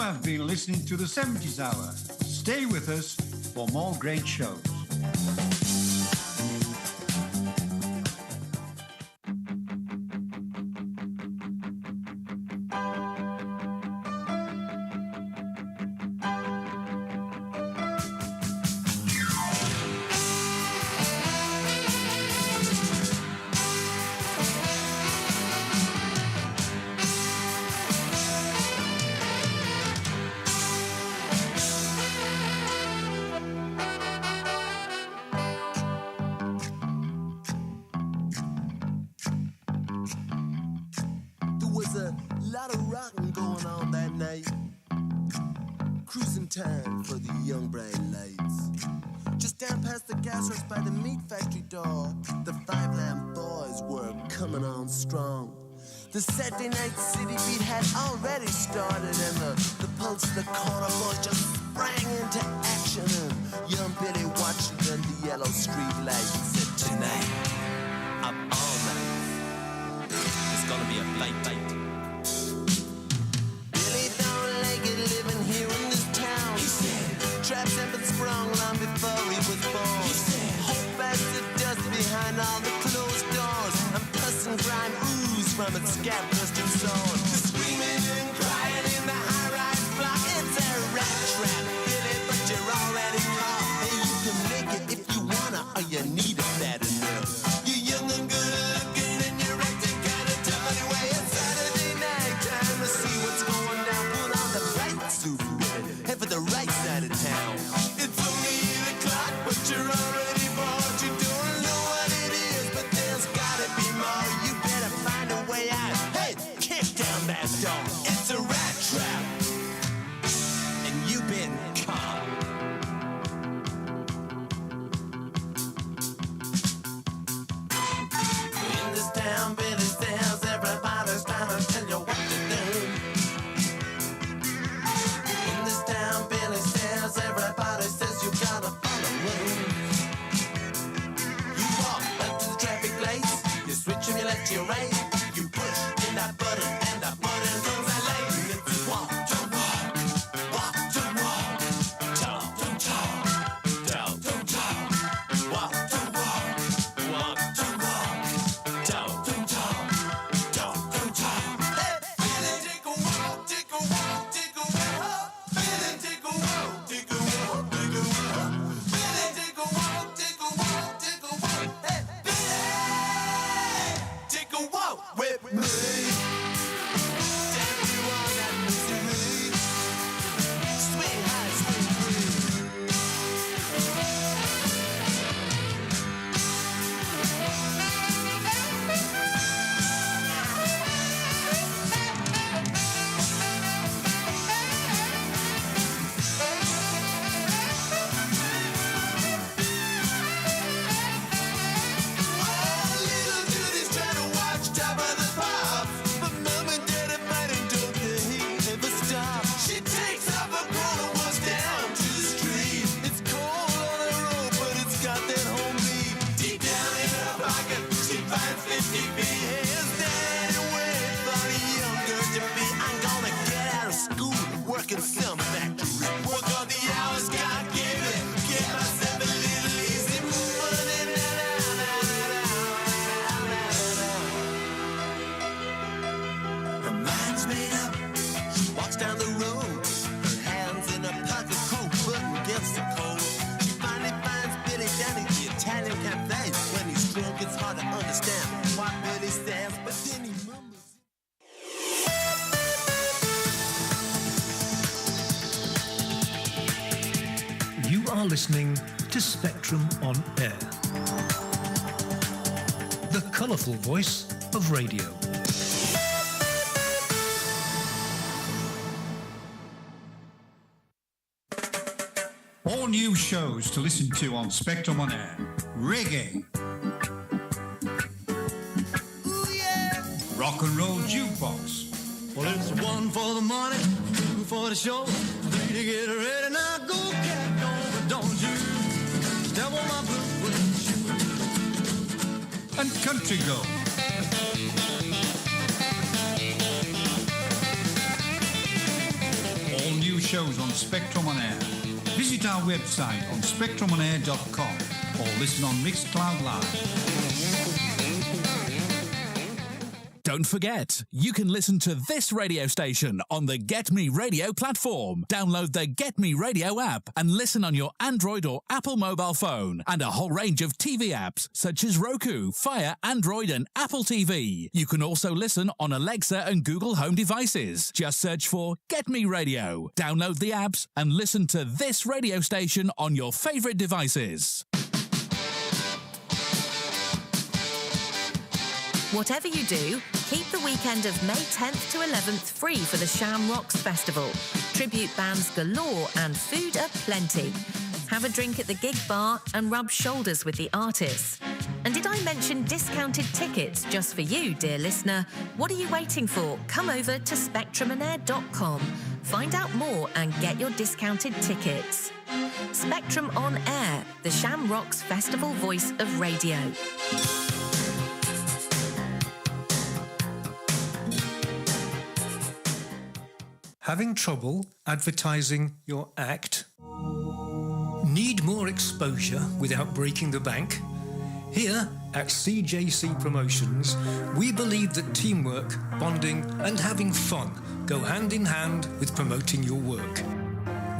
have been listening to the 70s Hour. Stay with us for more great shows. Time for the young bright lights. Just down past the gas works by the meat factory door, the Five Lamb Boys were coming on strong. The Saturday night city beat had already started, and the pulse of the corner boys just sprang into action. And young Billy watched it under the yellow street lights and said, "Tonight, of all nights, it's gonna be a fight. Billy don't like it living here in this town. He said, traps have been sprung long before he was born. He said, hope as the dust behind all the closed doors, and pus and grime ooze from its scab-crusted sword. Screaming and crying in the high-rise block, it's a rat trap, Billy, but you're already caught. And you can make it if you wanna, or you need it bad enough. You're young and good-looking, and you're acting kinda tough anyway. It's Saturday night, time to see what's going down. Put on the right suit, head for the right side of town. It's only 8 o'clock, but you're already bored. You don't know what it is, but there's gotta be more. You better find a way out. Hey, kick down that door. It's a rat trap, and you've been caught. In this town, Billy says everybody's trying to tell you what to do. In this town, Billy says everybody says you gotta follow rules. You walk up to the traffic lights, you switch from your left to your right, you push in that button, and that button goes that light. It's walk to walk, walk to walk, talk to talk, talk to talk, walk to walk, walk to walk, talk to talk, talk to talk. Hey, Billy, take a walk, take a walk, take a walk. Billy, take a walk, take a walk, take a walk. Billy, take a walk, take a walk, take a walk. Hey, Billy, take a walk with me. Down through all that misery. Swing high, swing free. Little Judy's trying to watch Top of the Pops, but Mom and Dad are fighting, don't they ever stop? She takes off her coat and walks down to the street. It's cold on the road, but it's got that home beat. Deep down in her pocket, she finds 50 feet. Hands down and wait for the young girl to be. I'm gonna get out of school, work in some factory. Work all the hours God gave me. Get myself a little easy money. Her mind's made up. She walks down the road. Her hands in her pocket, coat button against the cold. She finally finds Billy down at the Italian cafe. When he's drunk, it's hard to understand why Billy stands, but then he mumbles. You are listening to Spectrum on Air, the colourful voice of radio. All new shows to listen to on Spectrum on Air. Reggae. Rock and roll jukebox. Well, it's 1 for the money, 2 for the show, 3 to get ready. Now go, cat, go, but don't you step on my blue shoe. And country gold. All shows on Spectrum on Air. Visit our website on spectrumonair.com or listen on Mixcloud Live. Don't forget, you can listen to this radio station on the Get Me Radio platform. Download the Get Me Radio app and listen on your Android or Apple mobile phone, and a whole range of TV apps such as Roku, Fire, Android and Apple TV. You can also listen on Alexa and Google Home devices. Just search for Get Me Radio. Download the apps and listen to this radio station on your favourite devices. Whatever you do, keep the weekend of May 10th to 11th free for the Shamrocks Festival. Tribute bands galore and food aplenty. Have a drink at the gig bar and rub shoulders with the artists. And did I mention discounted tickets just for you, dear listener? What are you waiting for? Come over to spectrumonair.com. Find out more and get your discounted tickets. Spectrum on Air, the Shamrocks Festival voice of radio. Having trouble advertising your act? Need more exposure without breaking the bank? Here at CJC Promotions, we believe that teamwork, bonding and having fun go hand in hand with promoting your work.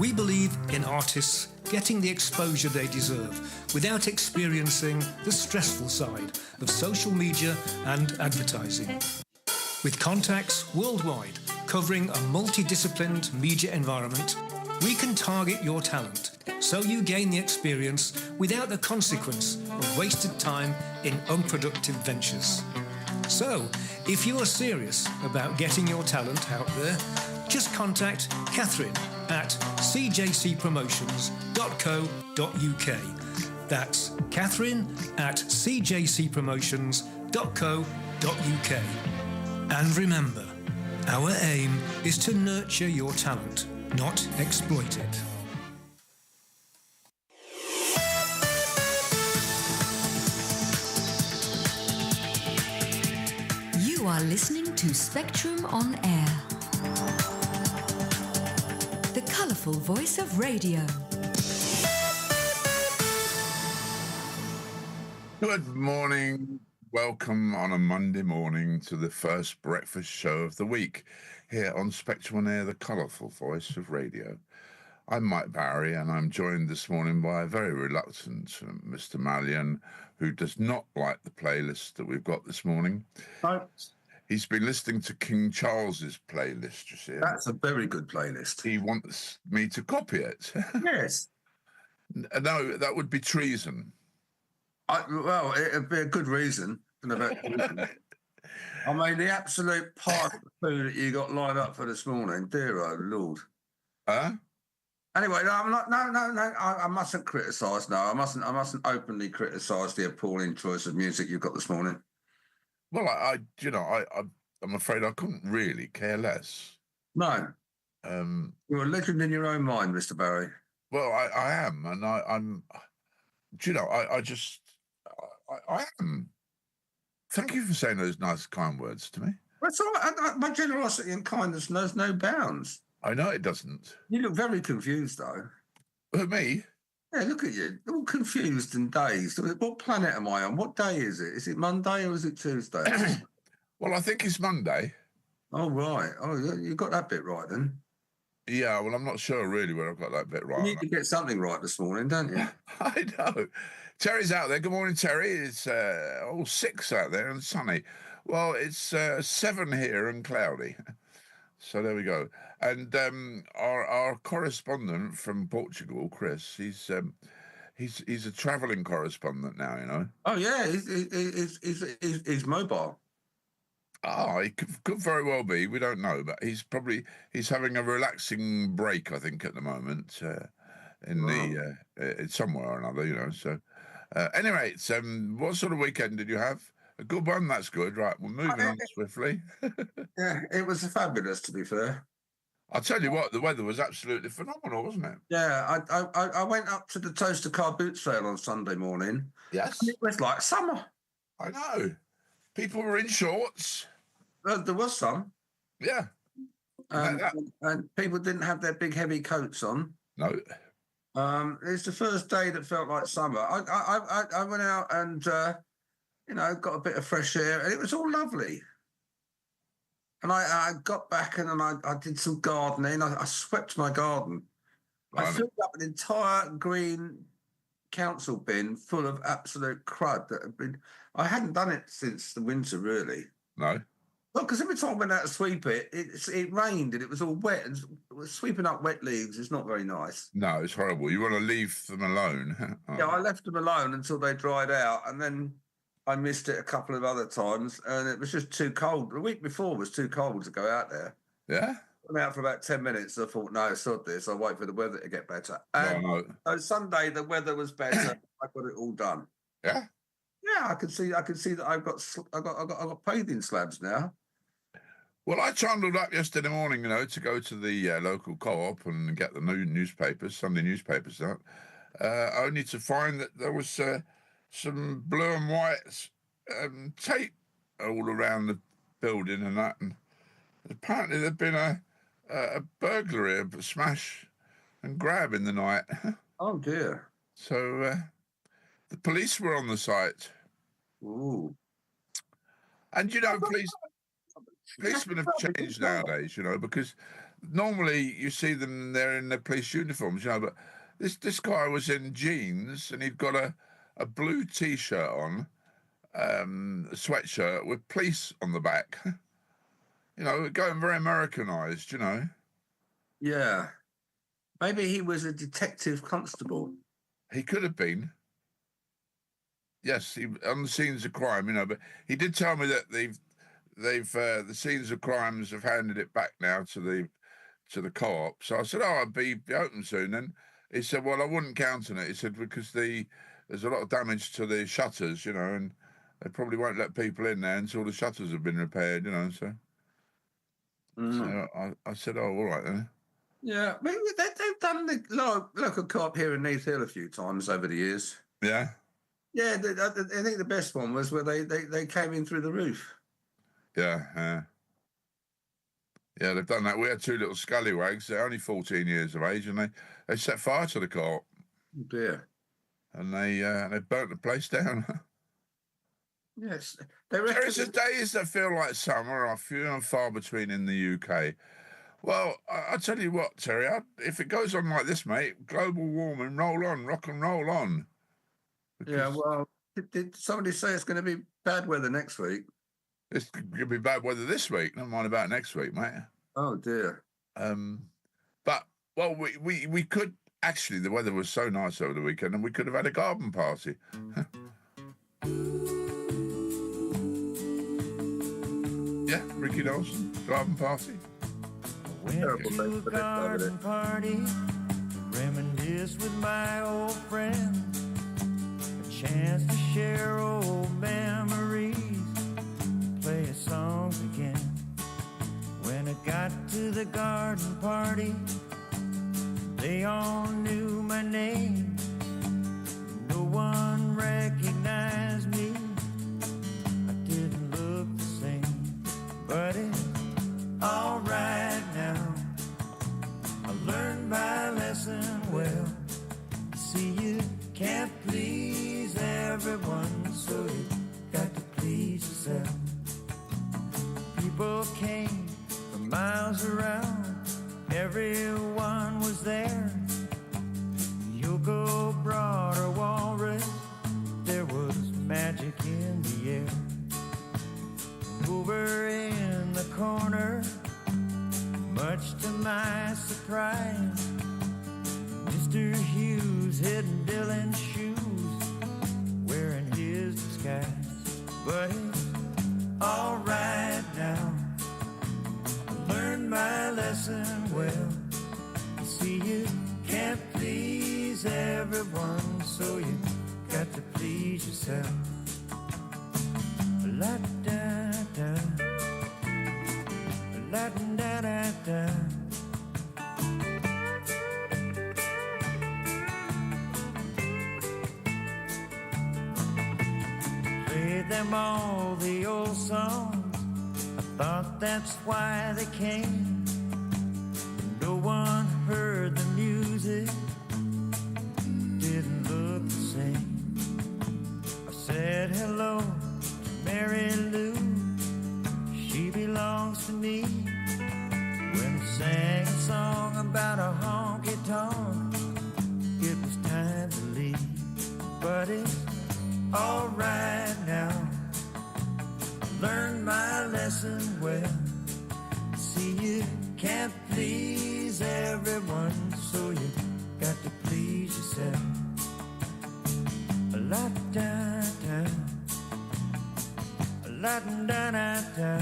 We believe in artists getting the exposure they deserve without experiencing the stressful side of social media and advertising. With contacts worldwide, covering a multidisciplined media environment, we can target your talent so you gain the experience without the consequence of wasted time in unproductive ventures. So, if you are serious about getting your talent out there, just contact Catherine at cjcpromotions.co.uk. That's Catherine at cjcpromotions.co.uk. And remember, our aim is to nurture your talent, not exploit it. You are listening to Spectrum on Air, the colourful voice of radio. Good morning. Welcome on a Monday morning to the first breakfast show of the week here on Spectrum on Air, the colourful voice of radio. I'm Mike Barry, and I'm joined this morning by a very reluctant Mr. Mallion, who does not like the playlist that we've got this morning. No. He's been listening to King Charles's playlist, you see. That's a very good playlist. He wants me to copy it. Yes. No, that would be treason. Well, it'd be a good reason. I mean, the absolute pile of food that you got lined up for this morning, dear oh Lord. Huh? Anyway, no, I'm not. No. I mustn't criticise. No, I mustn't openly criticise the appalling choice of music you've got this morning. Well, I'm afraid I couldn't really care less. No. You're a legend in your own mind, Mr. Barry. Well, I am, and I'm. Do you know? I am. Thank you for saying those nice, kind words to me. That's all right. My generosity and kindness knows no bounds. I know it doesn't. You look very confused, though. Me? Yeah, look at you. All confused and dazed. What planet am I on? What day is it? Is it Monday or is it Tuesday? Well, I think it's Monday. Oh, right. Oh, you got that bit right, then. Yeah, well, I'm not sure really where I've got that bit right. You need to get something right this morning, don't you? I know. Terry's out there. Good morning, Terry. It's 6 out there and sunny. Well, it's 7 here and cloudy. So there we go. And our correspondent from Portugal, Chris, he's a travelling correspondent now, you know. Oh yeah, he's mobile. He could very well be. We don't know, but he's having a relaxing break, I think, at the moment in somewhere or another, you know. So anyway, what sort of weekend did you have? A good one. That's good. Right, we're moving on swiftly. Yeah, it was fabulous, to be fair. I'll tell you what, the weather was absolutely phenomenal, wasn't it? Yeah, I went up to the Toaster Car boot sale on Sunday morning. Yes. And it was like summer. I know. People were in shorts. There was some. Yeah. And people didn't have their big heavy coats on. No. It's the first day that felt like summer. I went out and got a bit of fresh air, and it was all lovely. And I got back and then I did some gardening. I swept my garden. Right. I filled up an entire green council bin full of absolute crud that had been. I hadn't done it since the winter, really. No. Well, because every time I went out to sweep it, it rained and it was all wet. And sweeping up wet leaves is not very nice. No, it's horrible. You want to leave them alone. Oh. Yeah, I left them alone until they dried out, and then I missed it a couple of other times, and it was just too cold. The week before was too cold to go out there. Yeah? I went out for about 10 minutes. I thought, no, sod this. I'll wait for the weather to get better. And so Sunday, the weather was better. I got it all done. Yeah? Yeah, I could see that I've got paving slabs now. Well, I trundled up yesterday morning, to go to the local co-op and get the new newspapers, Sunday newspapers out, only to find that there was some blue and white tape all around the building and that. And apparently there'd been a burglary, a smash and grab in the night. Oh, dear. So the police were on the site. Ooh. And, policemen have changed nowadays, because normally you see them, they're in their police uniforms, but this guy was in jeans and he'd got a blue T-shirt on, a sweatshirt with police on the back. Going very Americanized, Yeah. Maybe he was a detective constable. He could have been. Yes, he on the scenes of crime, but he did tell me that they've the scenes of crimes have handed it back now to the co-op. So I said, I'll be open soon. And he said, well, I wouldn't count on it. He said, because there's a lot of damage to the shutters, and they probably won't let people in there until the shutters have been repaired, so. So I said, oh, all right then. Yeah, I mean, they've done the local co-op here in Neath Hill a few times over the years. Yeah? Yeah, I think the best one was where they came in through the roof. Yeah, yeah, they've done that. We had two little scallywags. They're only 14 years of age, and they set fire to the co-op. Oh, dear. And they burnt the place down. Yes. There is days that feel like summer are few and far between in the UK. Well, I tell you what, Terry, if it goes on like this, mate, global warming, roll on, rock and roll on. Yeah, well, did somebody say it's going to be bad weather next week? It's going to be bad weather this week. Never mind about next week, mate. Oh, dear. But, well, we could... Actually, the weather was so nice over the weekend, and we could have had a garden party. Yeah, Ricky Dawson, garden party. Went to a garden party, reminisce with my old friends, a chance to share old memories, play songs again. When I got to the garden party, they all knew my name. No one recognized me. I didn't look the same, but it's all right now. I learned my lesson well. See, you can't please everyone, so you got to please yourself. People came from miles around, everyone was there. Yoko brought a walrus, there was magic in the air. Over in the corner, much to my surprise, Mr. Hughes hid Dylan's shoes, wearing his disguise. But it's all right now, I learned my lesson well. You see, you can't please everyone, so you got to please yourself. La da da, la da da da. Played them all the old songs. I thought that's why they came. everyone heard the music, didn't look the same. I said hello to Mary Lou, she belongs to me. When I sang a song about a honky-tonk, it was time to leave. But it's all right now, learned my lesson well. See, you can't please everyone, so you got to please yourself. La-da-da, la-da-da-da.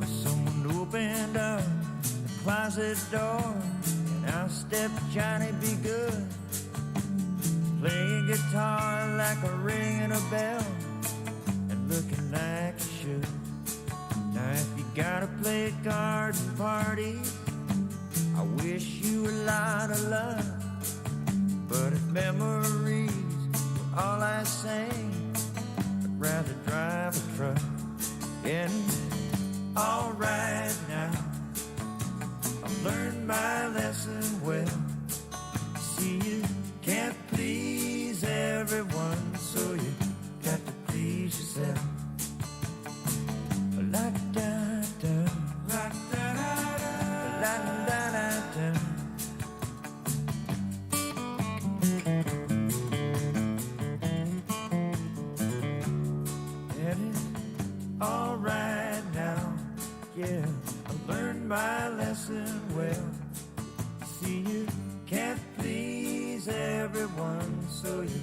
Someone opened up the closet door, and out stepped Johnny B. Good, playing guitar like a ringing a bell, and looking like he should. Now if you gotta play a garden party, I wish you a lot of luck. But if memories were all I sang, I'd rather drive a truck. And all right now, I've learned my lesson well. See, you can't please everyone, so you got to please yourself. La-da-da, la-da-da-da, la-da-da-da. And it's all right now, yeah, I learned my lesson well. See, you can't please everyone, so you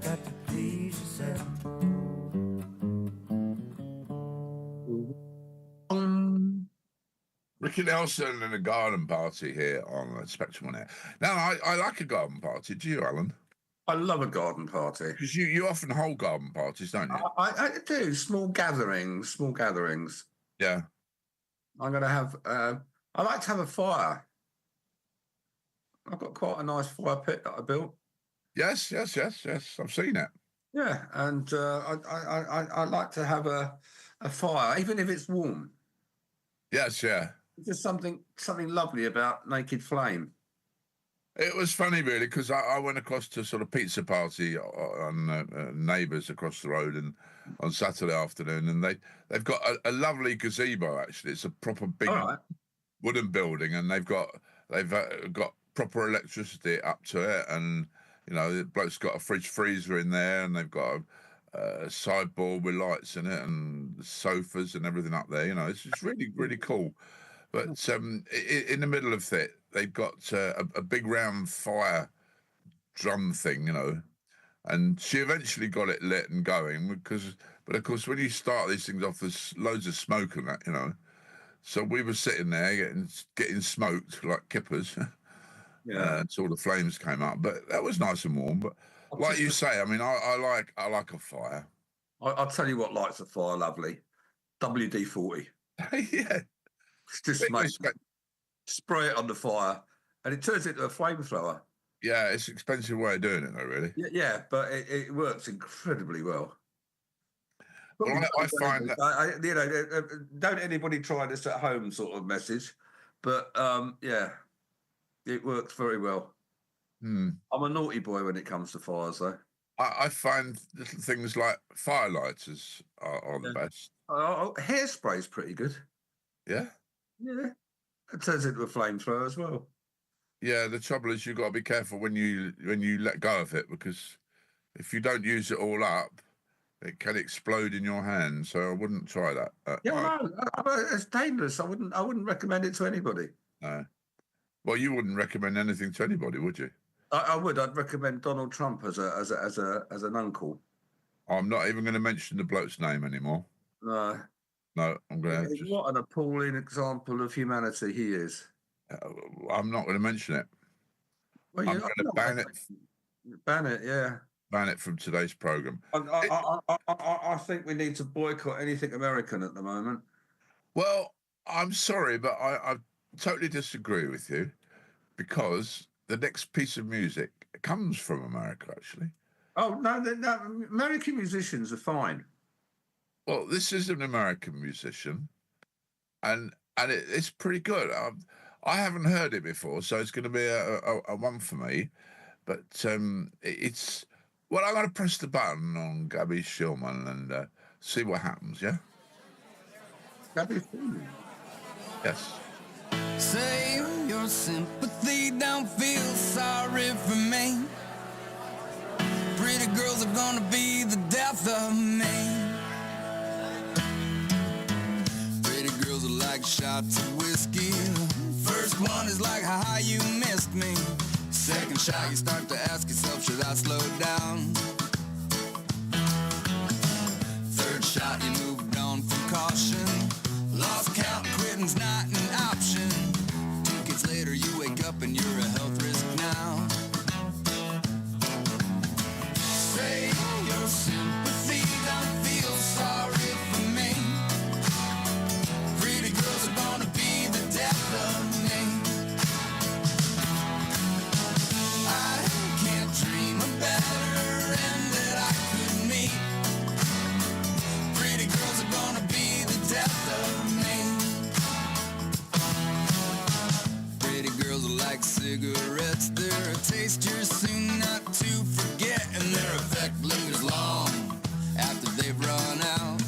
got to please yourself. Ricky Nelson and a garden party here on Spectrum on Air. Now, I like a garden party. Do you, Alan? I love a garden party. Because you often hold garden parties, don't you? I do small gatherings. Yeah. I'm going to have. I like to have a fire. I've got quite a nice fire pit that I built. Yes. I've seen it. Yeah, and I like to have a fire, even if it's warm. Yes, yeah. There's just something lovely about naked flame. It was funny, really, because I went across to sort of pizza party on neighbours across the road and on Saturday afternoon, and they've got a lovely gazebo. Actually, it's a proper big wooden building, and they've got proper electricity up to it, and you know, the bloke's got a fridge freezer in there, and they've got a sideboard with lights in it, and sofas and everything up there. You know, it's just really cool. But in the middle of it, they've got a big round fire drum thing, you know, and she eventually got it lit and going but of course, when you start these things off, there's loads of smoke and that, you know. So we were sitting there getting smoked like kippers. Yeah. Until the flames came up, but that was nice and warm. But like you say, I mean, I like a fire. I'll tell you what lights a fire lovely. WD-40. Yeah. Just spray it on the fire, and it turns into a flamethrower. Yeah, it's an expensive way of doing it, though, really. Yeah, but it works incredibly well. Well, I find that don't anybody try this at home, sort of message, but yeah, it works very well. I'm a naughty boy when it comes to fires, though. I find little things like firelighters are the best. Hairspray's pretty good. Yeah. Yeah, it turns into a flamethrower as well. Yeah, the trouble is you've got to be careful when you let go of it, because if you don't use it all up, it can explode in your hand. So I wouldn't try that. No, it's dangerous. I wouldn't recommend it to anybody. No. Well, you wouldn't recommend anything to anybody, would you? I would. I'd recommend Donald Trump as an uncle. I'm not even going to mention the bloke's name anymore. No. No, I'm going to. What an appalling example of humanity he is. I'm not going to mention it. Well, I'm going to ban it. Ban it, yeah. Ban it from today's program. I think we need to boycott anything American at the moment. Well, I'm sorry, but I totally disagree with you, because the next piece of music comes from America, actually. Oh, no, American musicians are fine. Well, this is an American musician, and it's pretty good. I haven't heard it before, so it's going to be a one for me. But it's well, I'm going to press the button on Gabby Shillman and see what happens. Yeah. Gabby Shillman. Yes. Save your sympathy, don't feel sorry for me. Pretty girls are gonna be the death of me. Pretty girls are like shots of whiskey. First one is like how you missed me. Second shot you start to ask yourself, should I slow down? Third shot you moved on from caution. Lost count, quitting's not an option. 2 kids later you wake up and you're a health risk now. Save your sympathy, don't feel sorry for me. Pretty girls are gonna be the death of me. I can't dream a better end that I could meet. Pretty girls are gonna be the death of me. Pretty girls are like cigarettes, they're a taste you're soon not to forget, and their effect lingers long after they've run out.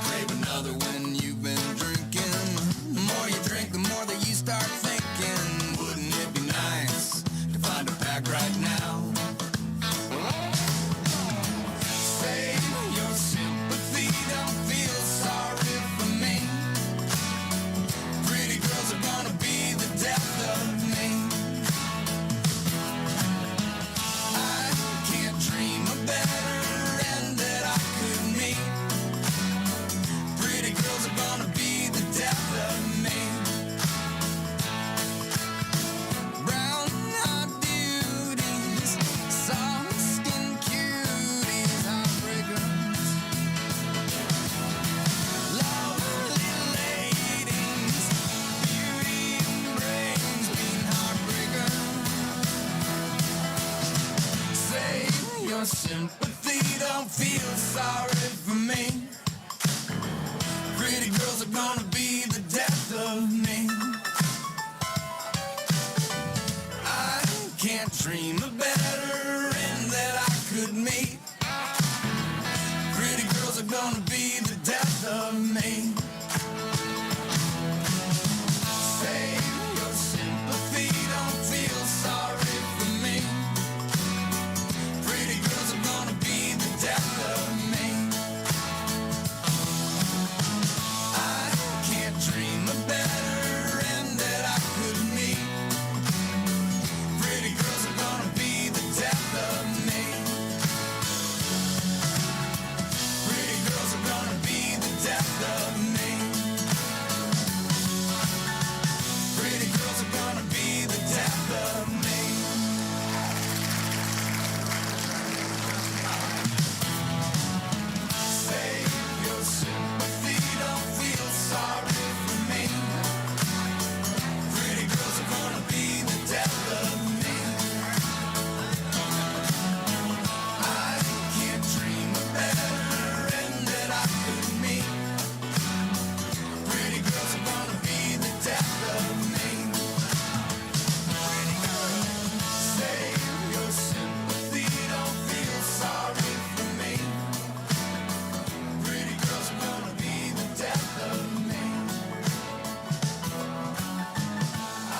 Crave another when you've been drinking. The more you drink, the more that you start thinking, wouldn't it be nice to find a pack right now? Save your sympathy, don't feel sorry for me. Pretty girls are gonna be the death of me. I can't dream a better end that I could meet. Pretty girls are gonna be the death of me. Brown-eyed beauties, soft-skinned cuties, heartbreakers. Lovely ladies, beauty and brains, being heartbreakers. Save your sympathy, don't feel sorry for me. Pretty girls are gonna be the death of me. I can't dream a better end that I could meet. Pretty girls are gonna be the death of me. Save your sympathy, don't feel sorry for me. Pretty girls are gonna be the death of me. I can't dream a better end that I could meet. Pretty girls are gonna be the death of me. Pretty girls are gonna be the death of me. Pretty girls are gonna be the death of me. Save your sympathy, don't feel sorry for me. Pretty girls are gonna be the death of me. I can't dream a better end that I could meet. Pretty girls are gonna be the death of me. Save your sympathy, don't feel sorry for me. Pretty girls are gonna be the death of me. I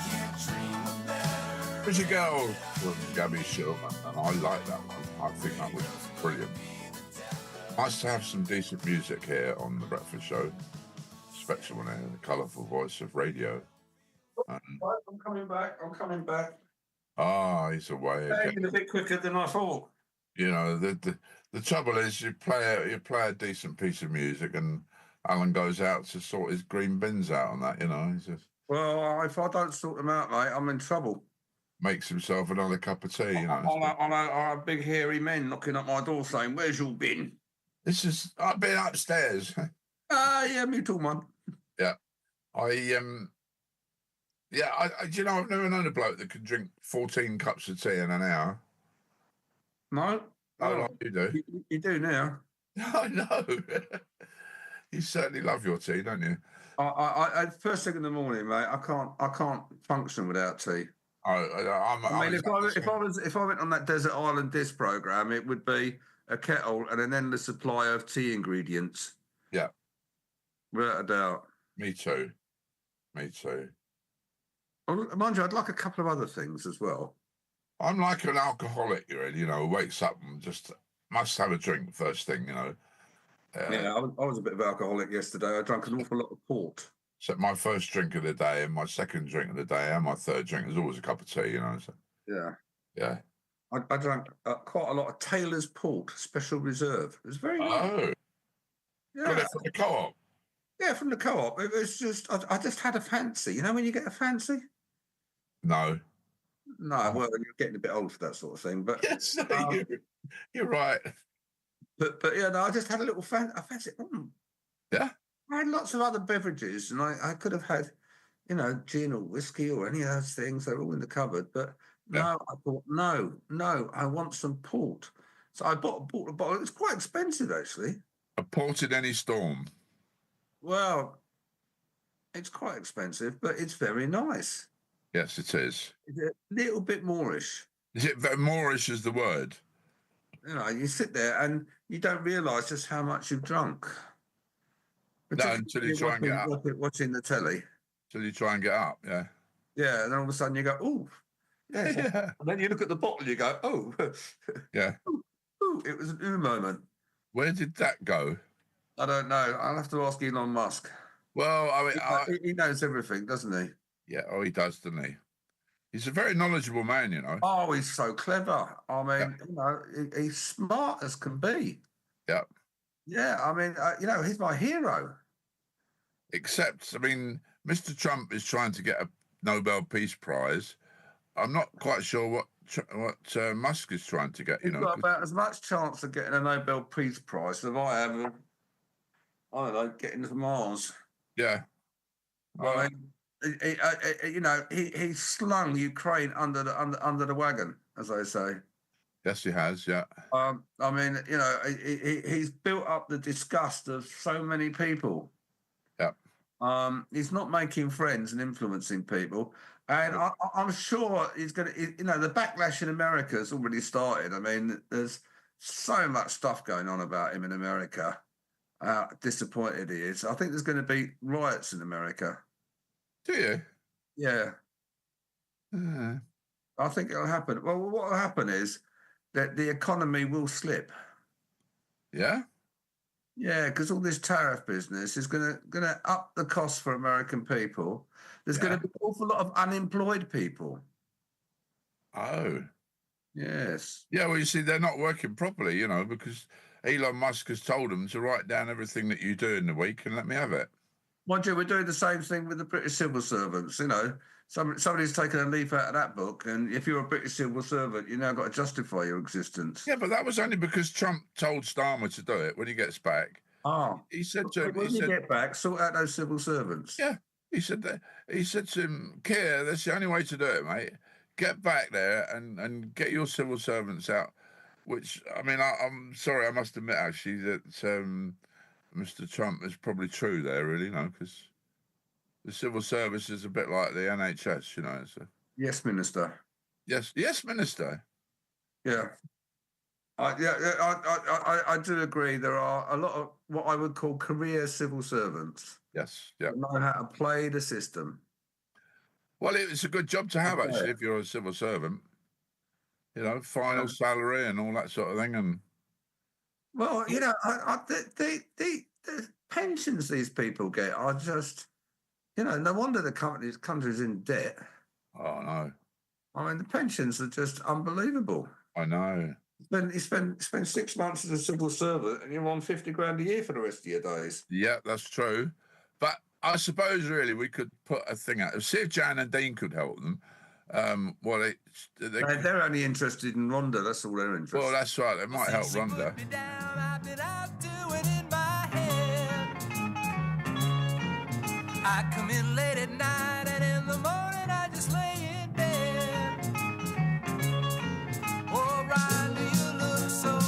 can't dream a better. Pretty Girl with Gabby Shillman, and I like that one. I think that was brilliant. Nice to have some decent music here on the Breakfast Show. Spectrum on Air, the colourful voice of radio. I'm coming back. I'm coming back. He's away again. Taking a bit quicker than I thought. You know, the trouble is you play a decent piece of music, and Alan goes out to sort his green bins out on that. You know, he just Well, if I don't sort them out, mate, I'm in trouble. makes himself another cup of tea. You know, I'm a big hairy men knocking at my door saying, "Where's your bin?" I've been upstairs. Yeah, me too, man. Yeah, you know, I've never known a bloke that could drink 14 cups of tea in an hour. No, Oh, like you do. You do now. I know. You certainly love your tea, don't you? I first thing in the morning, mate. I can't function without tea. I mean, if I went on that desert island disc program, it would be a kettle and an endless supply of tea ingredients. Yeah, without a doubt. Me too. Well, mind you, I'd like a couple of other things as well. I'm like an alcoholic, really. You know, wakes up and just must have a drink first thing. You know. Yeah, I was a bit of an alcoholic yesterday. I drank an awful lot of port. So my first drink of the day, and my second drink of the day, and my third drink is always a cup of tea. You know. So. Yeah. I drank quite a lot of Taylor's Port Special Reserve. It was very nice. Oh. Yeah. Got it from the co-op. Yeah, from the co-op. It was just I just had a fancy. You know when you get a fancy? No. No, well, you're getting a bit old for that sort of thing. But yes, you're right. But yeah, no, I just had a little I fancy. Yeah. I had lots of other beverages, and I could have had, you know, gin or whiskey or any of those things. They're all in the cupboard. But no, I thought, no, I want some port. So I bought a bottle. It was quite expensive, actually. A port in any storm. Well, it's quite expensive, but it's very nice. Yes, it is. It's a little bit Moorish. Is it Moorish is the word? You know, you sit there and you don't realise just how much you've drunk. No, until you try and get up. Watching the telly. Until you try and get up, yeah. Yeah, and then all of a sudden you go, ooh. Yeah. Yeah. And then you look at the bottle, you go, oh. Yeah. Ooh, it was an ooh moment. Where did that go? I don't know. I'll have to ask Elon Musk. Well, I mean... he knows everything, doesn't he? Yeah, he does, doesn't he? He's a very knowledgeable man, you know. Oh, he's so clever. I mean, you know, he's smart as can be. Yeah. Yeah, I mean, you know, he's my hero. Except, I mean, Mr. Trump is trying to get a Nobel Peace Prize. I'm not quite sure what Musk is trying to get, you know. He's got about as much chance of getting a Nobel Peace Prize as I have of, I don't know, getting to Mars. Yeah. I mean, you know, he slung Ukraine under the wagon, as they say. Yes, he has. Yeah. I mean, you know, he's built up the disgust of so many people. Yeah. He's not making friends and influencing people, and I'm sure he's going to. You know, the backlash in America has already started. I mean, there's so much stuff going on about him in America. How disappointed he is. I think there's going to be riots in America. Do you? Yeah. I think it'll happen. Well, what will happen is that the economy will slip. Yeah? Yeah, because all this tariff business is going to up the cost for American people. There's going to be an awful lot of unemployed people. Oh. Yes. Yeah, well, you see, they're not working properly, you know, because Elon Musk has told them to write down everything that you do in the week and let me have it. Mind you, we're doing the same thing with the British civil servants. You know, somebody's taken a leaf out of that book, and if you're a British civil servant, you now got to justify your existence. Yeah, but that was only because Trump told Starmer to do it when he gets back. Oh, he said to him, when you get back, sort out those civil servants. Yeah, he said to him, Keir, that's the only way to do it, mate. Get back there and get your civil servants out. Which, I mean, I'm sorry, I must admit actually that Mr. Trump is probably true there, really, you know, because the civil service is a bit like the NHS, you know. So. Yes, Minister. Yes, Minister. Yeah. I do agree. There are a lot of what I would call career civil servants. Yes, yeah. Who know how to play the system. Well, it's a good job to have, actually, if you're a civil servant. You know, final salary and all that sort of thing. And well, you know, the pensions these people get are just, you know, no wonder the country's in debt. Oh, no. I mean, the pensions are just unbelievable. I know. You spend 6 months as a civil servant and you're on 50 grand a year for the rest of your days. Yeah, that's true. But I suppose, really, we could put a thing out. See if Jan and Dean could help them. Well, they're only interested in Rhonda. That's all they're interested in. Well, that's right. They might help Rhonda. I come in late at night and in the morning I just lay in bed. Oh, Riley, you look so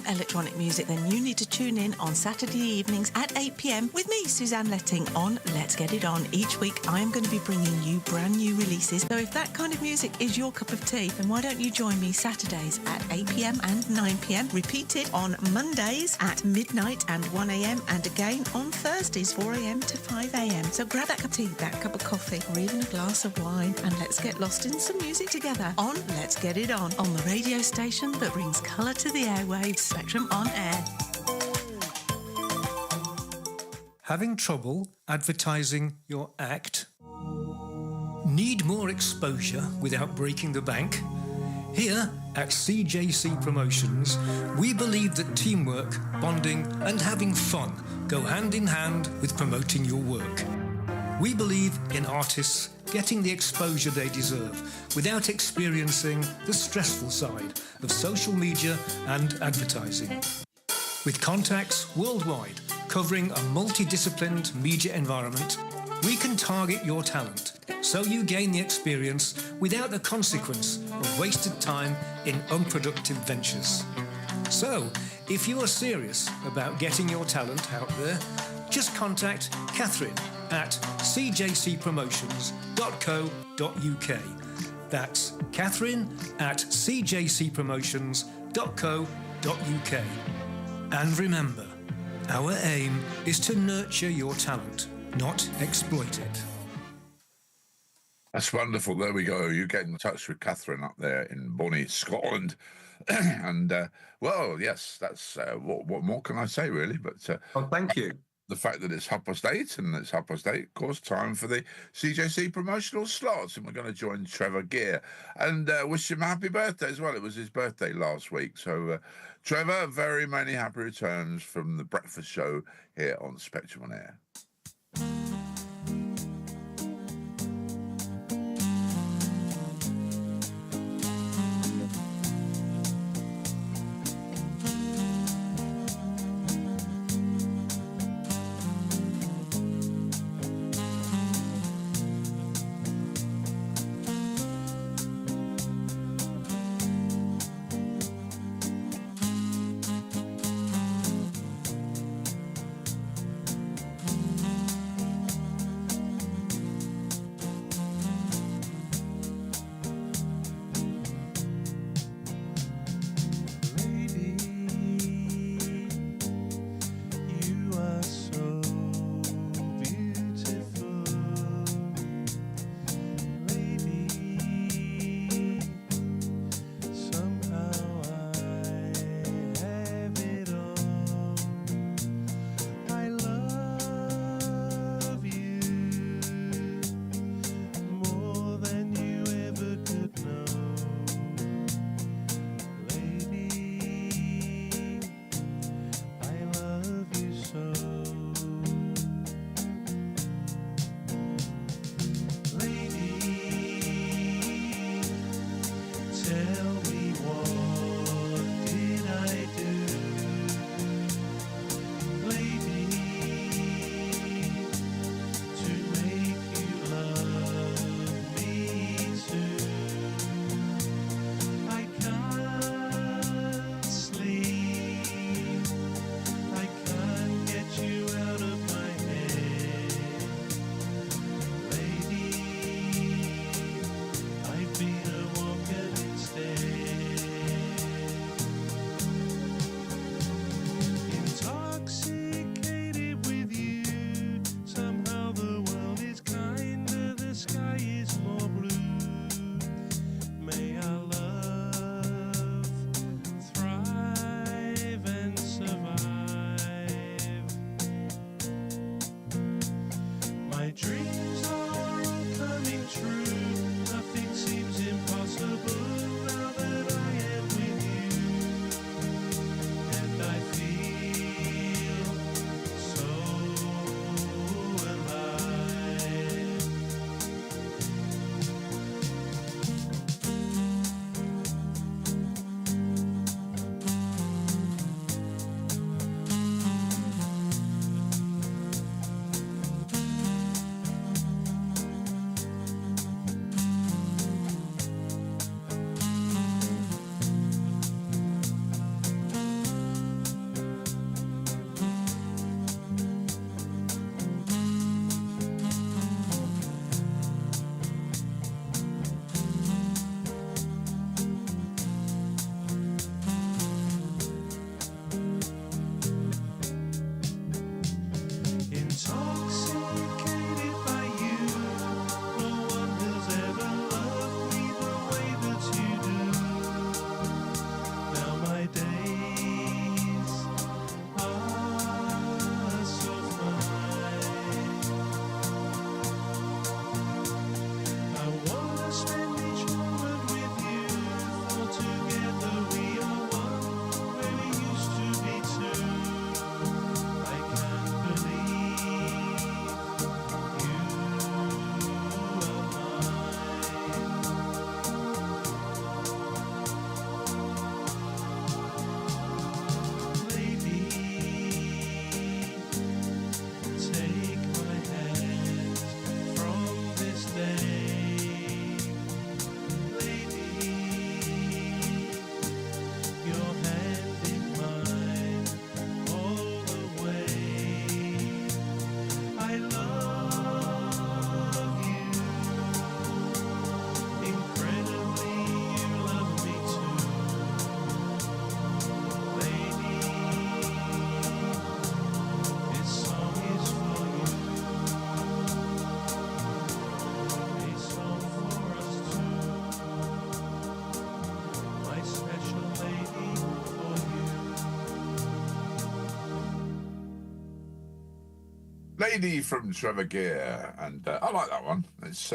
electronic music, then you need to tune in on Saturday evenings at 8 p.m. with me, Suzanne Letting, on Let's Get It On. Each week, I am going to be bringing you brand new releases. So if that kind of music is your cup of tea, then why don't you join me Saturdays at 8 p.m. and 9 p.m. Repeated on Mondays at midnight and 1 a.m. and again on Thursdays 4 a.m. to 5 a.m. So grab that cup of tea, that cup of coffee, or even a glass of wine, and let's get lost in some music together on Let's Get It On the radio station that brings colour to the airwaves, Spectrum On Air. Having trouble advertising your act? Need more exposure without breaking the bank? Here at CJC Promotions, we believe that teamwork, bonding and having fun go hand in hand with promoting your work. We believe in artists getting the exposure they deserve without experiencing the stressful side of social media and advertising. With contacts worldwide covering a multidisciplined media environment, we can target your talent so you gain the experience without the consequence of wasted time in unproductive ventures. So, if you are serious about getting your talent out there, just contact Catherine at cjcpromotions.co.uk. That's Catherine at cjcpromotions.co.uk. And remember, our aim is to nurture your talent, not exploit it. That's wonderful. There we go. You get in touch with Catherine up there in bonnie Scotland. And, well, yes, that's what more can I say, really? But well, thank you. The fact that it's 8:30, and it's 8:30, of course, time for the CJC promotional slots. And we're going to join Trevor Gear and wish him a happy birthday as well. It was his birthday last week. So, Trevor, very many happy returns from the breakfast show here on Spectrum On Air. Lady from Trevor Gear, and I like that one. It's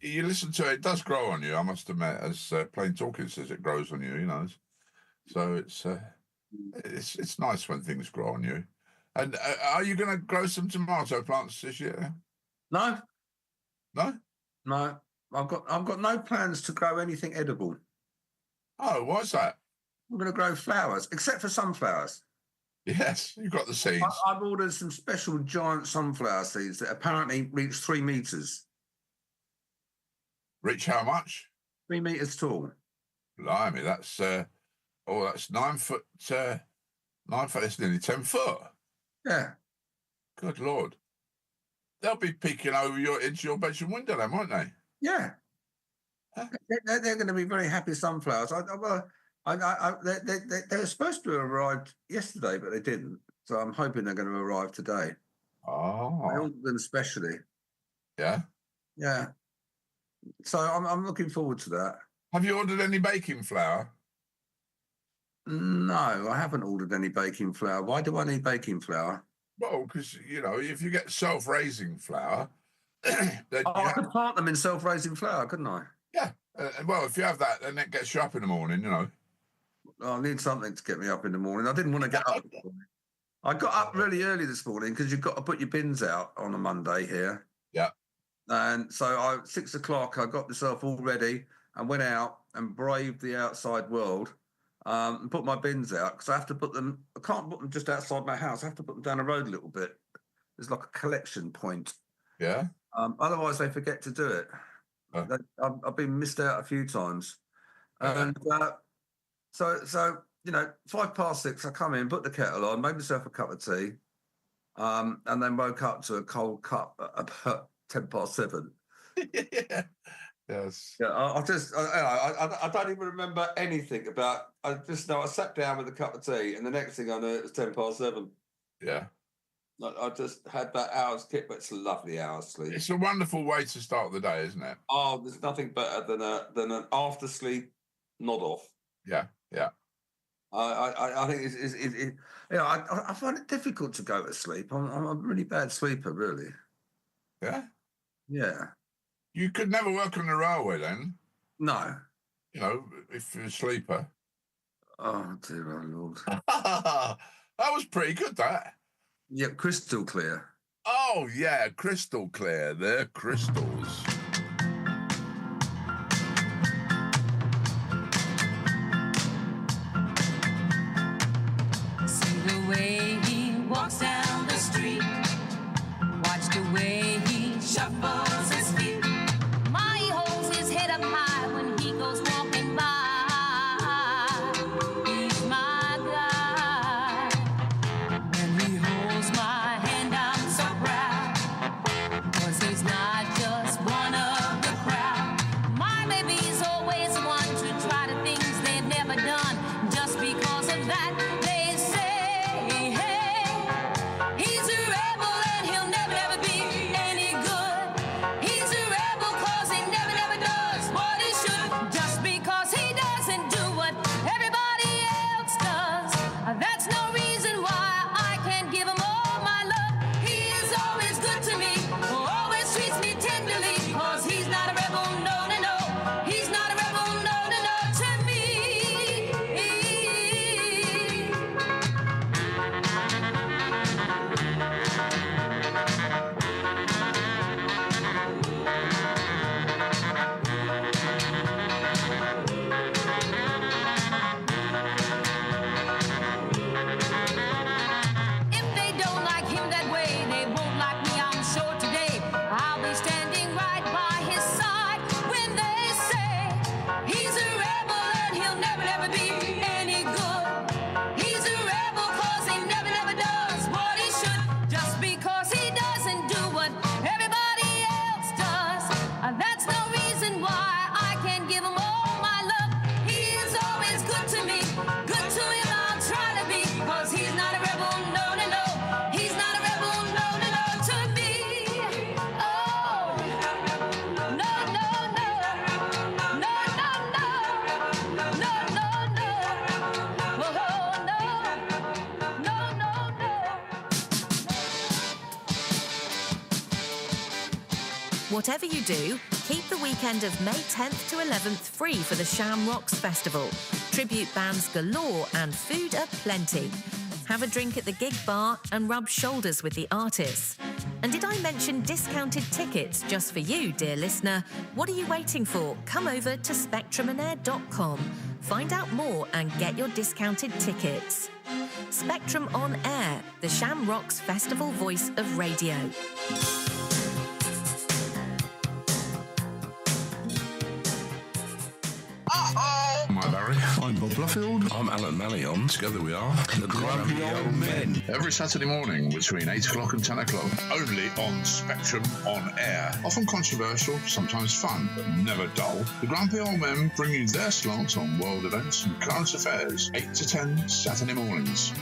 you listen to it, it does grow on you. I must admit, as Plain Talking says, it grows on you. You know, so it's nice when things grow on you. And are you going to grow some tomato plants this year? No, no. I've got no plans to grow anything edible. Oh, why's that? I'm going to grow flowers, except for sunflowers. Yes, you've got the seeds. I've ordered some special giant sunflower seeds that apparently reach 3 meters. Reach how much? 3 meters tall. Blimey, that's that's 9 foot. 9 foot. It's nearly 10 foot. Yeah. Good Lord. They'll be peeking over into your bedroom window, then, won't they? Yeah. Huh? They're going to be very happy sunflowers. They were supposed to have arrived yesterday, but they didn't. So I'm hoping they're going to arrive today. Oh. I ordered them specially. Yeah? Yeah. So I'm looking forward to that. Have you ordered any baking flour? No, I haven't ordered any baking flour. Why do I need baking flour? Well, because, you know, if you get self-raising flour... I could plant them in self-raising flour, couldn't I? Yeah. Well, if you have that, then it gets you up in the morning, you know. I need something to get me up in the morning. I didn't want to get up. I got up really early this morning because you've got to put your bins out on a Monday here. Yeah. And so 6 o'clock, I got myself all ready and went out and braved the outside world and put my bins out because I have to put them. I can't put them just outside my house. I have to put them down the road a little bit. There's like a collection point. Yeah. Otherwise, they forget to do it. I've been missed out a few times, and so you know, 6:05, I come in, put the kettle on, made myself a cup of tea, and then woke up to a cold cup at about 7:10. Yeah. Yes. Yeah, I don't even remember anything about. I just know I sat down with a cup of tea, and the next thing I knew, it was 7:10. Yeah. I just had that hour's kit, but it's a lovely hour's sleep. It's a wonderful way to start the day, isn't it? Oh, there's nothing better than an after sleep nod off. Yeah, yeah. I think I find it difficult to go to sleep. I'm a really bad sleeper, really. Yeah. Yeah. You could never work on the railway then. No. You know, if you're a sleeper. Oh dear, oh Lord. That was pretty good. That. Yeah, crystal clear. Oh, yeah, crystal clear. They're crystals. See the way he walks down the street. Watch the way he shuffles his feet. My, he holds his head up high when he goes walking by. He's my guy. When he holds my hand, I'm so proud. 'Cause he's not just one Whatever you do, keep the weekend of May 10th to 11th free for the Shamrocks Festival. Tribute bands galore and food aplenty. Have a drink at the gig bar and rub shoulders with the artists. And did I mention discounted tickets just for you, dear listener? What are you waiting for? Come over to spectrumonair.com. Find out more and get your discounted tickets. Spectrum on Air, the Shamrocks Festival voice of radio. I'm Barry. I'm Bob Bluffield. I'm Alan Mallion. Together we are the Grumpy Old Men. Every Saturday morning between 8 o'clock and 10 o'clock, only on Spectrum on Air. Often controversial, sometimes fun, but never dull. The Grumpy Old Men bring you their slant on world events and current affairs, 8 to 10 Saturday mornings.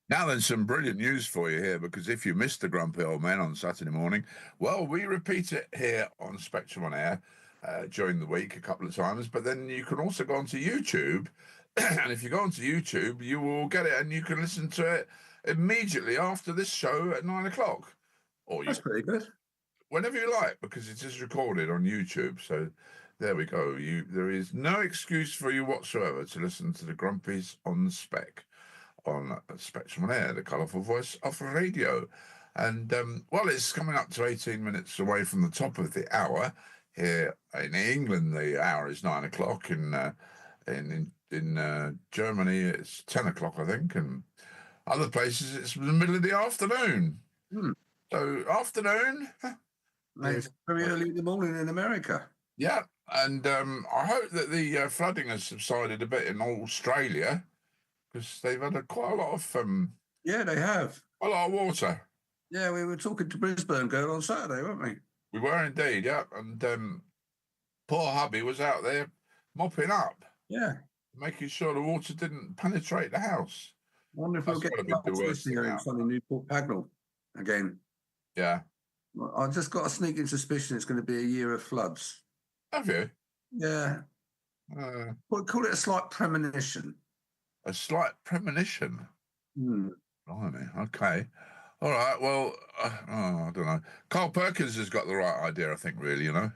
Now then, some brilliant news for you here, because if you missed the Grumpy Old Men on Saturday morning, well, we repeat it here on Spectrum on Air during the week a couple of times, but then you can also go onto YouTube, and if you go onto YouTube, you will get it, and you can listen to it immediately after this show at 9 o'clock. That's pretty good. Whenever you like, because it is recorded on YouTube, so there we go. There is no excuse for you whatsoever to listen to the Grumpies on Spec on Spectrum on Air, the colourful voice of radio. And, well, it's coming up to 18 minutes away from the top of the hour. Here in England, the hour is 9 o'clock. In Germany, it's 10 o'clock, I think. And other places, it's the middle of the afternoon. So, afternoon. It's very early in the morning in America. Yeah, and I hope that the flooding has subsided a bit in Australia, because they've had quite a lot of... yeah, they have. A lot of water. Yeah, we were talking to Brisbane Girl on Saturday, weren't we? We were indeed, yeah. And poor hubby was out there mopping up. Yeah. Making sure the water didn't penetrate the house. I wonder if we'll get this year in sunny Newport Pagnell again. Yeah. Well, I've just got a sneaking suspicion it's going to be a year of floods. Have you? Yeah. Call it a slight premonition. A slight premonition? Blimey, okay. All right, well, I don't know. Carl Perkins has got the right idea, I think, really, you know.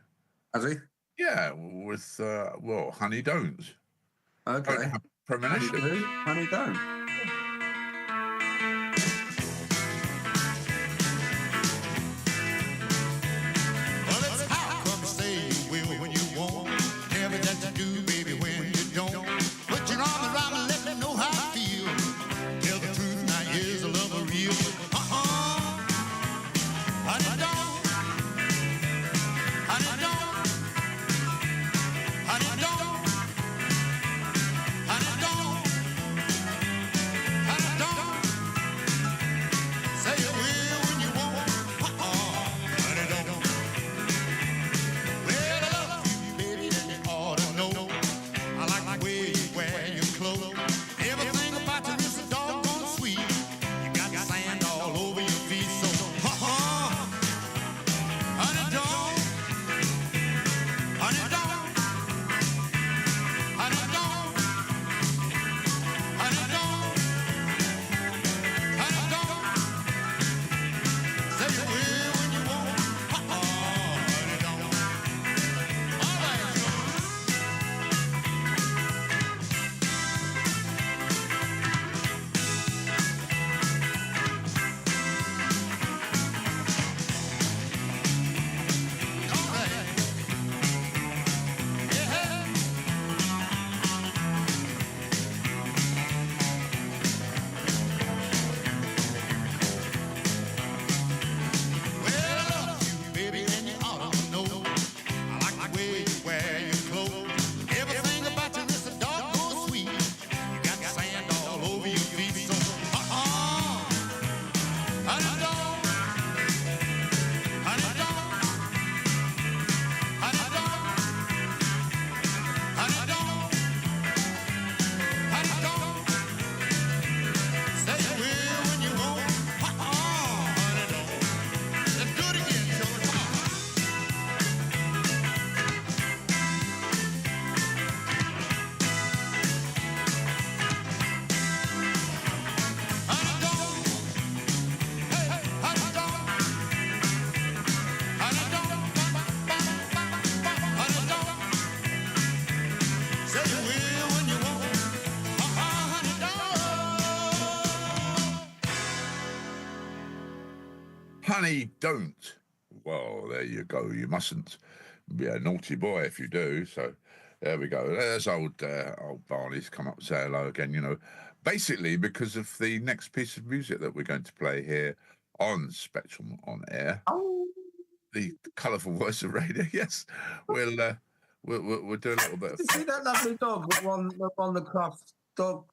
Has he? Yeah, with, Honey Don't. Okay. Don't have premonition. Honey Don't. Honey, don't. Well, there you go. You mustn't be a naughty boy if you do. So there we go. There's old Barney's come up and say hello again, you know, basically because of the next piece of music that we're going to play here on Spectrum on Air. Oh. The colourful voice of radio. Yes, we'll do a little bit of... Did you see that lovely dog that won the Crufts Dog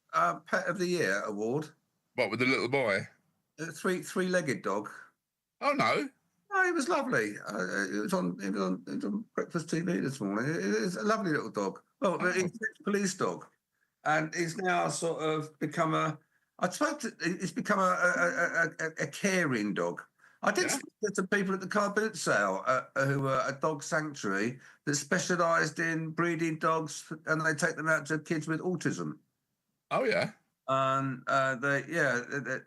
Pet of the Year award? What, with the little boy? A three-legged dog. Oh, no. No, it was lovely. It was on Breakfast TV this morning. It's a lovely little dog. Well, it's a police dog, and he's now sort of become it's become a caring dog. I did speak to people at the car boot sale who were a dog sanctuary that specialised in breeding dogs, and they take them out to kids with autism. Oh yeah, and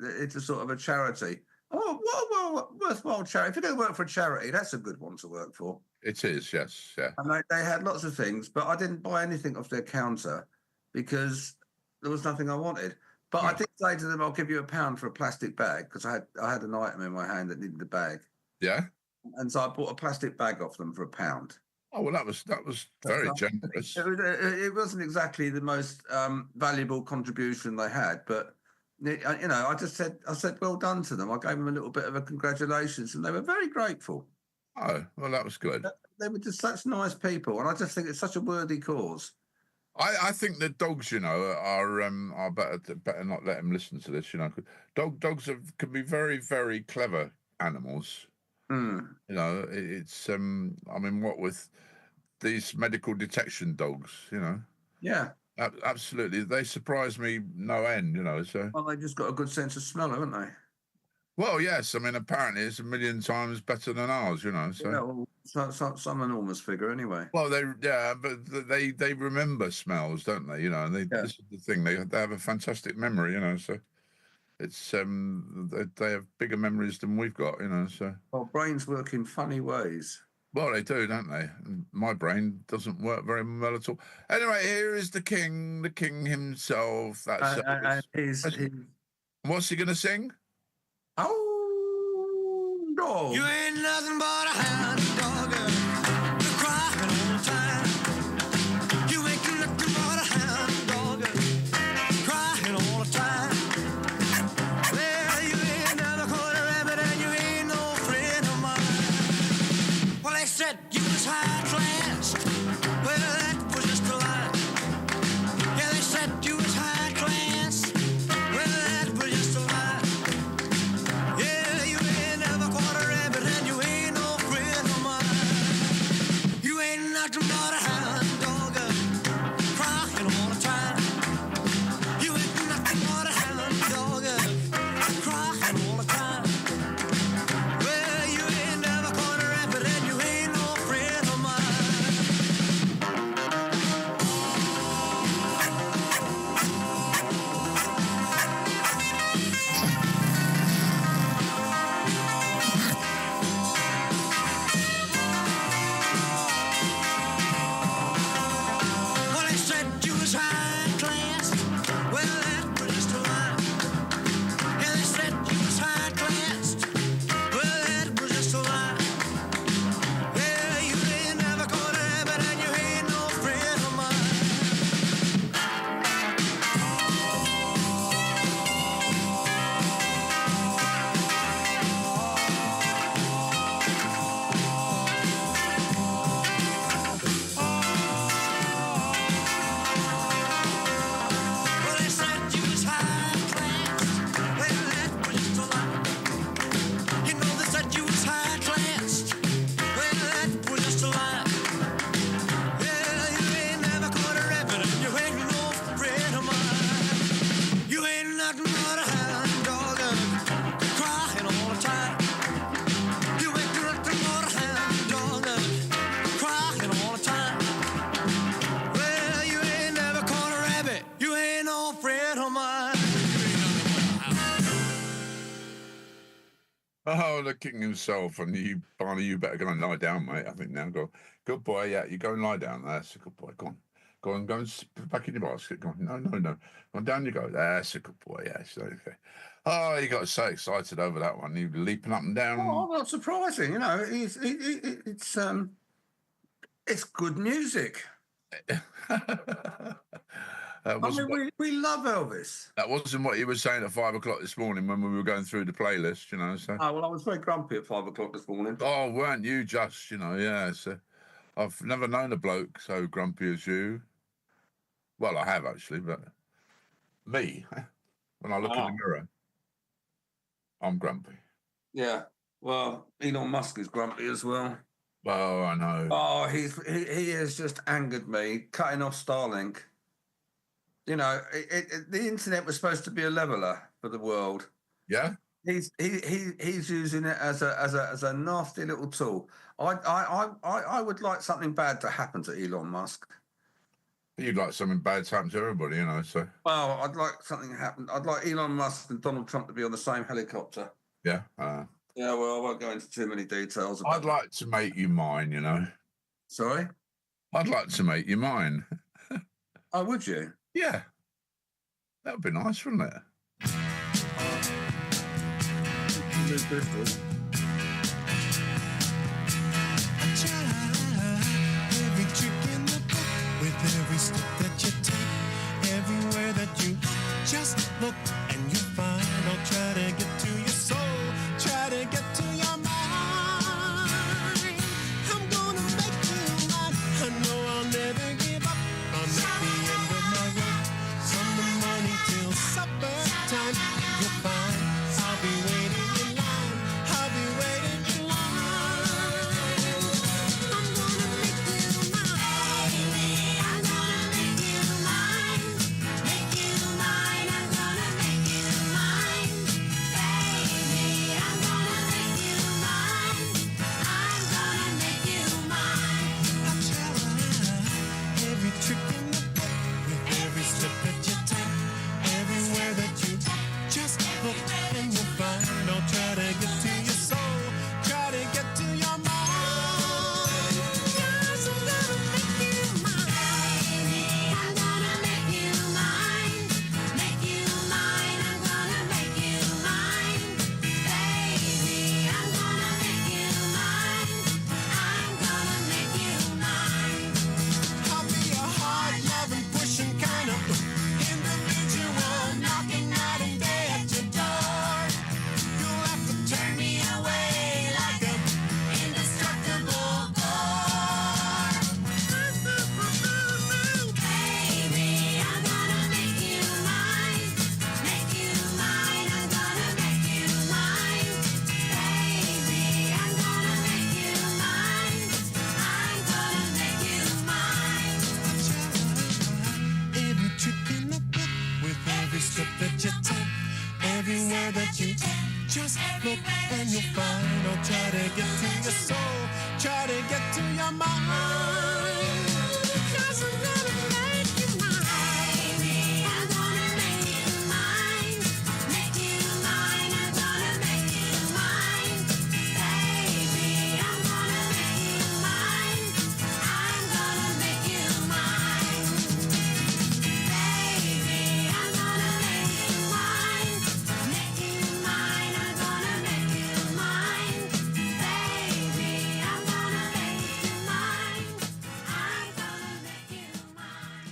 it's a sort of a charity. Oh, what worthwhile charity! If you're going to work for a charity, that's a good one to work for. It is, yes, yeah. And they had lots of things, but I didn't buy anything off their counter because there was nothing I wanted. But I did say to them, I'll give you £1 for a plastic bag, because I had an item in my hand that needed a bag. Yeah. And so I bought a plastic bag off them for £1. Oh, well, that was very generous. It wasn't exactly the most valuable contribution they had, but I said well done to them. I gave them a little bit of a congratulations, and they were very grateful. Oh, well, that was good. They were just such nice people, and I just think it's such a worthy cause. I think the dogs, you know, are better not let them listen to this, you know. Dogs can be very, very clever animals. Mm. You know, it's I mean, what with these medical detection dogs, you know. Yeah. Absolutely, they surprise me no end, you know. So. Well, they just got a good sense of smell, haven't they? Well, yes. I mean, apparently it's 1,000,000 times better than ours, you know. So. Yeah, well, some enormous figure, anyway. Well, but they remember smells, don't they? You know, and this is the thing. They have a fantastic memory, you know. So it's they have bigger memories than we've got, you know. So. Well, brains work in funny ways. Well, they do, don't they? My brain doesn't work very well at all. Anyway, here is the king himself. What's he going to sing? Oh, no. You ain't nothing but a hound dog. You're crying all the time. You ain't nothing but a hound dog. Crying all the time. Well, you ain't never caught a rabbit and you ain't no friend of mine. Well, they said you was high class. Well, that was just a lie. Yeah, they said you was high class. Well, that was just a lie. Yeah, you ain't never caught a rabbit and you ain't no friend of mine. You ain't nothing but a hound dog, crying all the time. You ain't nothing but a hound dog, crying all the time. Well, you ain't never caught a rabbit and you ain't no friend of mine. Well, they said you was high class. Well, that was just a lie. Yeah, they said you was high class. Well, that was just a lie. Yeah, you ain't never caught a rabbit and you ain't no friend of mine. Well, they said you was high class. Well, that was just a lie. You know they said you was high class. Well, that was just a lie. Yeah, you ain't never caught a rabbit and you ain't no friend of mine. You ain't nothing but a hound dog, crying all the time. You ain't nothing but a hound dog, crying all the time. Well, you ain't never caught a rabbit. You ain't no friend of mine. Oh, the king himself. And you, Barney, you better go and lie down, mate. I think now. Good boy. Yeah, you go and lie down there. That's a good boy. Go on. Go on, back in your basket. Go on. No. Go on, down you go. That's a good boy. Yes. Okay. Oh, you got so excited over that one. You were leaping up and down. Oh, not surprising. You know, it's good music. We love Elvis. That wasn't what you were saying at 5 o'clock this morning when we were going through the playlist, you know. So. Oh, well, I was very grumpy at 5 o'clock this morning. Oh, weren't you just, you know, yeah. So I've never known a bloke so grumpy as you. Well, I have actually, but me, when I look in the mirror, I'm grumpy. Yeah. Well, Elon Musk is grumpy as well. Oh, I know. Oh, he has just angered me, cutting off Starlink. You know, the internet was supposed to be a leveler for the world. Yeah. He's using it as a nasty little tool. I would like something bad to happen to Elon Musk. You'd like something bad to happen to everybody, you know. So. Well, I'd like something to happen. I'd like Elon Musk and Donald Trump to be on the same helicopter. Yeah. Yeah. Well, I won't go into too many details. I'd like to make you mine, you know. Sorry. I'd like to make you mine. Oh, would you? Yeah. That would be nice, wouldn't it? Every trick in the book, with every step that you take, everywhere that you just look and you find. I'll try to get to your soul, try to get to your mind. I'm gonna make you mine. I know I'll never give up. I'm at the end of my rope. From the morning till supper time, you'll find I'll be waiting in line. I'll be waiting in line. I'm gonna make you mine. I'm gonna make you mine. Make you mine. I'm gonna make you mine. Baby, I'm gonna make you mine. I'm gonna make you mine. I'll try every trick in the book, with every step that you take, everywhere that you just look and you'll find. I'll try to get to your soul, try to get to your mind. 'Cause I'm gonna make you mine. I'm gonna make you mine. Make you mine. I'm gonna make you mine. Baby, I'm gonna make you mine. I'm gonna make you mine. I'll be a hard-loving, pushing kind of individual, knocking night and day at your door. You'll have to turn me away like an indestructible core. Baby, I'm gonna make you mine. Make you mine. I'm gonna make you mine. Baby, I'm gonna make you mine. I'm gonna make you mine. Every trick in the book, with every step that you take, everywhere that you just look and you'll find. I'll try to get to your soul, try to get to your mind. 'Cause I'm gonna make you mine. I'm gonna make you mine. Make you mine. I'm gonna make you mine. Baby, I'm gonna make you mine. I'm gonna make you mine. Baby, I'm gonna make you mine. Make you mine. I'm gonna make you mine. Baby, I'm gonna make you mine. I'm gonna make you mine.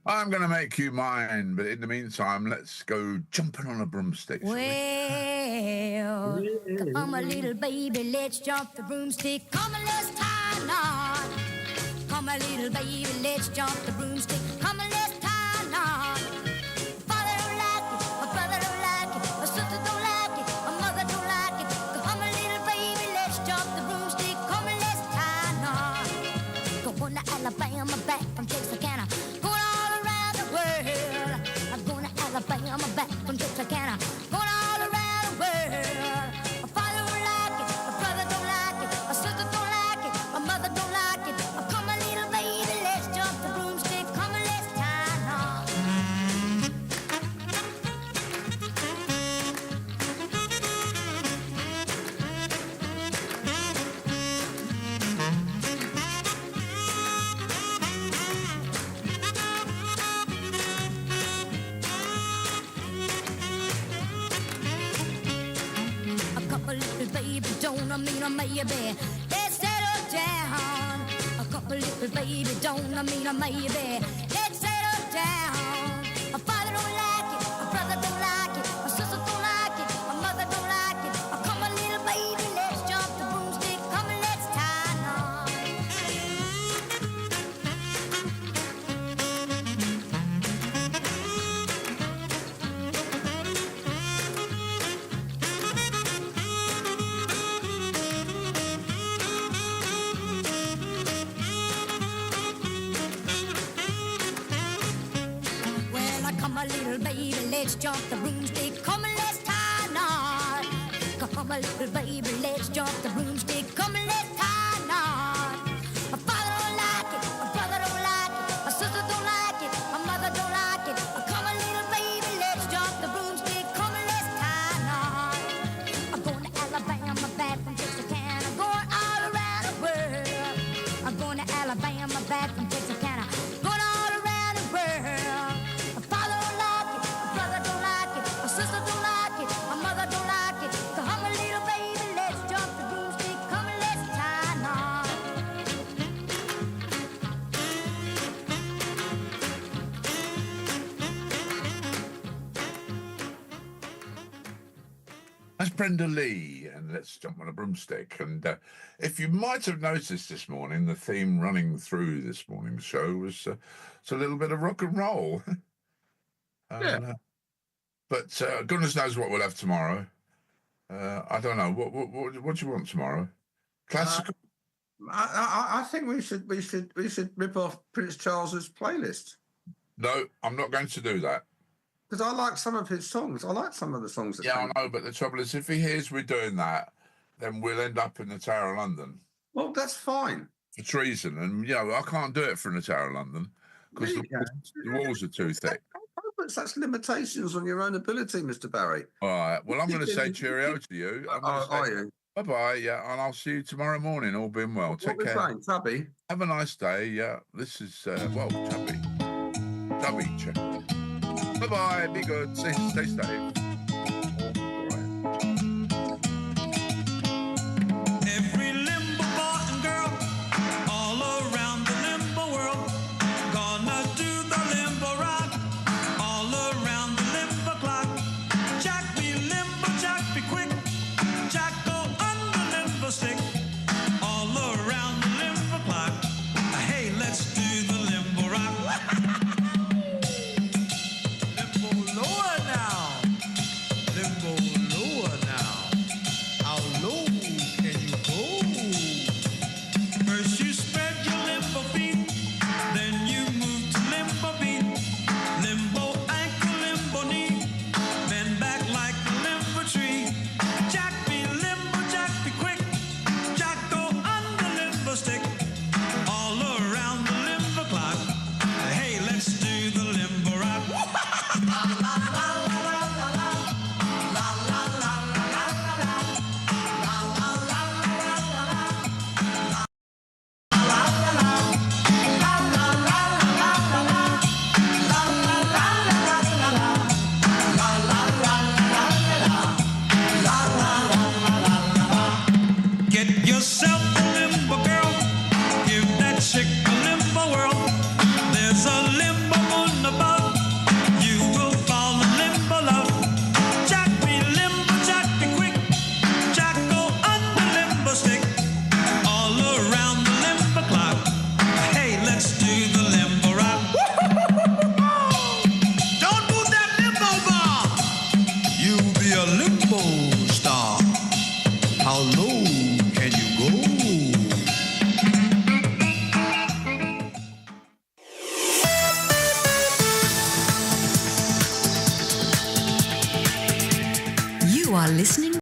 I'm going to make you mine, but in the meantime, let's go jumping on a broomstick. shall we? Well, come a little baby, let's jump the broomstick. Come and let's tie a knot. Come a little baby, let's jump the broomstick. Come and let's tie a knot. Father don't like it, my brother don't like it, my sister don't like it, my mother don't like it. Come a little baby, let's jump the broomstick. Come and let's tie a knot. Going to Alabama, back from Texarkana. Going all around the world. I'm going to Alabama, back from Texarkana. Going all around the world. My father don't like it, my brother don't like it, my sister don't like it, my mother don't like it. Come a little baby, let's jump the broomstick. Come and let's maybe. Let's settle down. A couple little baby, don't I mean a maybe. Let's settle down. A father don't like it, a brother don't like it, a sister don't like it, a mother don't like it. Come on, little baby, let's jump the broomstick. Come and let's tie a knot. Well, come on, little baby, let's jump the broomstick. Come and let's tie a knot. Come on, little baby, let's jump the broomstick. Come and let's tie a knot. A father don't like it, a brother don't like it, a sister don't like it, a mother don't like it. Come on, little baby, let's jump the broomstick. Come and let's tie a knot. I'm going to Alabama, back from Texarkana, going all around the world. I'm going to Alabama, back from Texarkana, going all around the world. A father don't like it, a brother don't like it, a sister don't like it, a mother don't like it. Come on, little baby, let's jump the broomstick. Come and let's tie a knot. That's Brenda Lee, and let's jump on a broomstick. And if you might have noticed this morning, the theme running through this morning's show was it's a little bit of rock and roll. Yeah. But goodness knows what we'll have tomorrow. I don't know. What do you want tomorrow? Classical? I think we should rip off Prince Charles's playlist. No, I'm not going to do that. Because I like some of his songs. I like some of the songs. That Yeah, I know, but the trouble is, if he hears we're doing that, then we'll end up in the Tower of London. Well, that's fine. For treason. And, you know, I can't do it from the Tower of London because the walls are too thick. Don't put such limitations on your own ability, Mr. Barry. All right. Well, I'm going to say cheerio to you. Are you? Bye-bye, yeah, and I'll see you tomorrow morning, all being well. Take care. Saying, Tubby? Have a nice day, yeah. This is, Tubby. Bye-bye, be good, stay safe. Every limbo boy and girl all around the limbo world gonna do the limbo rock all around the limbo clock. Jack be limbo, Jack be quick, Jack go on the limbo stick all around the limbo clock. Hey, let's do the limbo rock. Limbo lower now, limbo lower now. How low can you go? First you spread your limbo feet, then you move to limbo beat. Limbo ankle, limbo knee, bend back like a limbo tree. Jack be limbo, Jack be quick, Jack go on the limbo stick, all around the limbo clock. Hey, let's do the limbo rock. La la la la la la la. La la la la la la la. La la la la la la la. Get yourself a limbo girl, give that chick a limbo whirl. There's a limbo moon above, you will fall in limbo love. Jack be limbo, Jack be quick, Jack go on the limbo stick, all around the limbo clock. Hey, let's do the limbo rock. Don't move that limbo bar, you'll be a limbo star. How low can you go? You are listening